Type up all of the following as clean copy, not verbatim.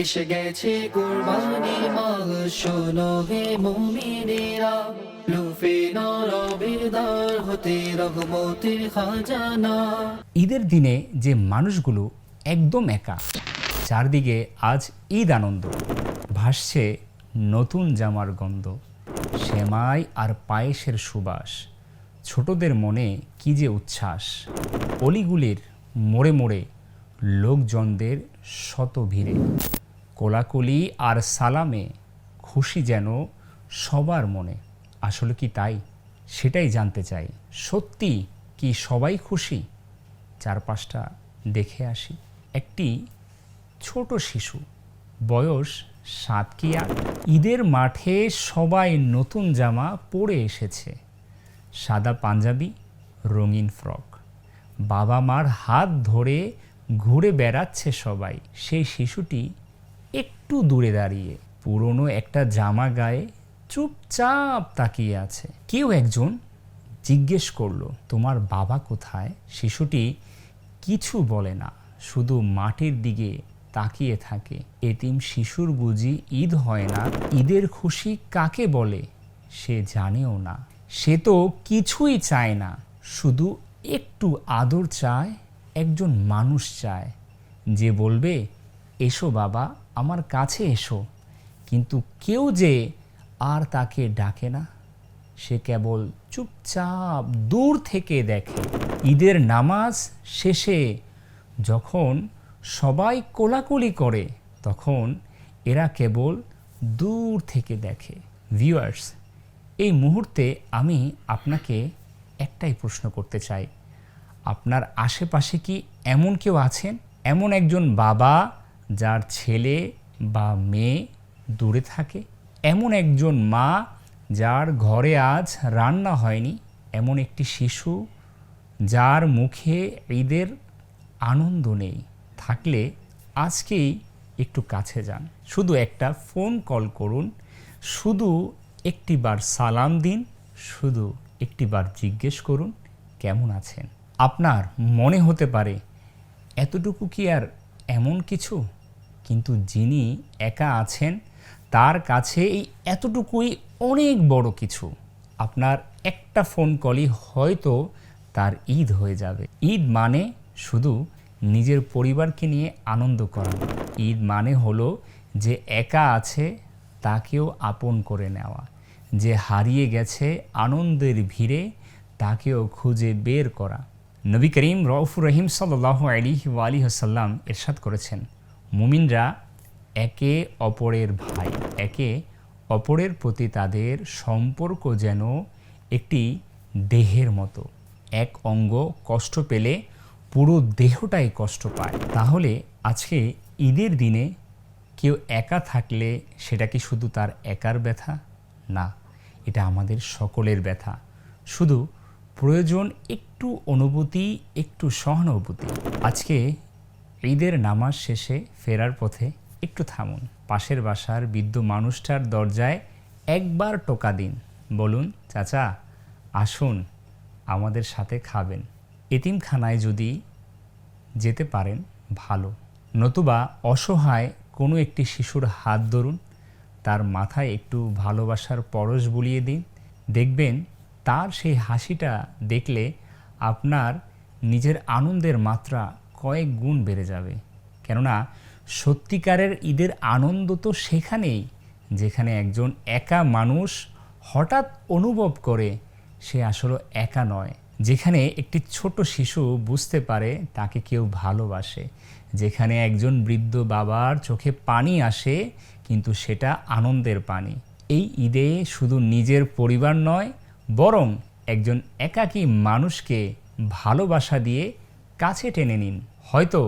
এসে গেছে কুরবানির মাল, শোনো হে মুমিনেরা, লুফে নাও রবের দ্বার হতে রহমতের খাজানা। ঈদের দিনে যে মানুষগুলো একদম একা, চারদিকে আজ ঈদ আনন্দ, ভাসছে নতুন জামার গন্ধ, সেমাই আর পায়েসের সুবাস, ছোটদের মনে কি যে উচ্ছ্বাস, অলিগুলির মোড়ে মোড়ে লোকজনদের শত ভিড়ে, কোলাকুলি আর সালামে খুশি যেন সবার মনে। আসলে কি তাই? সেটাই জানতে চাই। সত্যি কি সবাই খুশি? চারপাশটা দেখে আসি। একটি ছোট শিশু, বয়স 7 কি 8, ঈদের মাঠে সবাই নতুন জামা পরে এসেছে, সাদা পাঞ্জাবি, রঙিন ফ্রক, বাবা মার হাত ধরে ঘুরে বেড়াচ্ছে সবাই। সেই শিশুটি একটু দূরে দাঁড়িয়ে পুরনো একটা জামা গায়ে চুপচাপ তাকিয়ে আছে। কেউ একজন জিজ্ঞেস করলো, তোমার বাবা কোথায়? শিশুটি কিছু বলে না, শুধু মাটির দিকে তাকিয়ে থাকে। এতিম শিশুর বুঝি ঈদ হয় না? ঈদের খুশি কাকে বলে সে জানেও না। সে তো কিছুই চায় না, শুধু একটু আদর চায়, একজন মানুষ চায় যে বলবে, এসো বাবা, আমার কাছে এসো। কিন্তু কেউ যে আর তাকে ডাকে না, সে কেবল চুপচাপ দূর থেকে দেখে। ঈদের নামাজ শেষে যখন সবাই কোলাকুলি করে, তখন এরা কেবল দূর থেকে দেখে। ভিউয়ার্স, এই মুহূর্তে আমি আপনাকে একটাই প্রশ্ন করতে চাই, আপনার আশেপাশে কি এমন কেউ আছেন? এমন একজন বাবা যার ছেলে বা মেয়ে দূরে থাকে? এমন একজন মা যার ঘরে আজ রান্না হয়নি? এমন একটি শিশু যার মুখে ঈদের আনন্দ নেই? থাকলে আজকেই একটু কাছে যান, শুধু একটা ফোন কল করুন, শুধু একটিবার সালাম দিন, শুধু একটিবার জিজ্ঞেস করুন কেমন আছেন। আপনার মনে হতে পারে এতটুকু কি আর এমন কিছু? কিন্তু যিনি একা আছেন তার কাছে এই এতটুকুই অনেক বড় কিছু। আপনার একটা ফোন কলই হয়তো তার ঈদ হয়ে যাবে। ঈদ মানে শুধু নিজের পরিবারকে নিয়ে আনন্দ করা না। ঈদ মানে হলো যে একা আছে তাকেও আপন করে নেওয়া, যে হারিয়ে গেছে আনন্দের ভিড়ে তাকেও খুঁজে বের করা। নবী করিম রউফুর রহিম সাল্লাল্লাহু আলাইহি ওয়া আলিহি ওয়াসাল্লাম ইরশাদ করেছেন, মুমিনরা একে অপরের ভাই, একে অপরের প্রতি তাদের সম্পর্ক যেন একটি দেহের মতো। এক অঙ্গ কষ্ট পেলে পুরো দেহটাই কষ্ট পায়। তাহলে আজকে ঈদের দিনে কেউ একা থাকলে সেটা কি শুধু তার একার ব্যথা? না, এটা আমাদের সকলের ব্যথা। শুধু প্রয়োজন একটু অনুভূতি, একটু সহানুভূতি। আজকে ঈদের নামাজ শেষে ফেরার পথে একটু থামুন, পাশের বাসার বৃদ্ধ মানুষটার দরজায় একবার টোকা দিন, বলুন, চাচা আসুন আমাদের সাথে খাবেন। এতিমখানায় যদি যেতে পারেন ভালো, নতুবা অসহায় কোনো একটি শিশুর হাত ধরুন, তার মাথায় একটু ভালোবাসার পরশ বুলিয়ে দিন। দেখবেন তার সেই হাসিটা দেখলে আপনার নিজের আনন্দের মাত্রা কয়েক গুণ বেড়ে যাবে। কেননা সত্যিকারের ঈদের আনন্দ তো সেখানেই যেখানে একজন একা মানুষ হঠাৎ অনুভব করে সে আসলে একা নয়, যেখানে একটি ছোট শিশু বুঝতে পারে তাকে কেউ ভালোবাসে, যেখানে একজন বৃদ্ধ বাবার চোখে পানি আসে কিন্তু সেটা আনন্দের পানি। এই ঈদে শুধু নিজের পরিবার নয়, বরং একজন একাকী মানুষকে ভালোবাসা দিয়ে কাছে টেনে নিন। হয়তো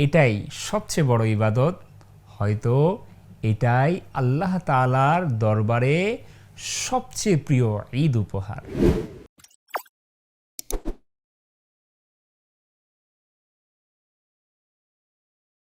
এটাই সবচেয়ে বড় ইবাদত, হয়তো এটাই আল্লাহ তাআলার দরবারে সবচেয়ে প্রিয় ঈদ উপহার।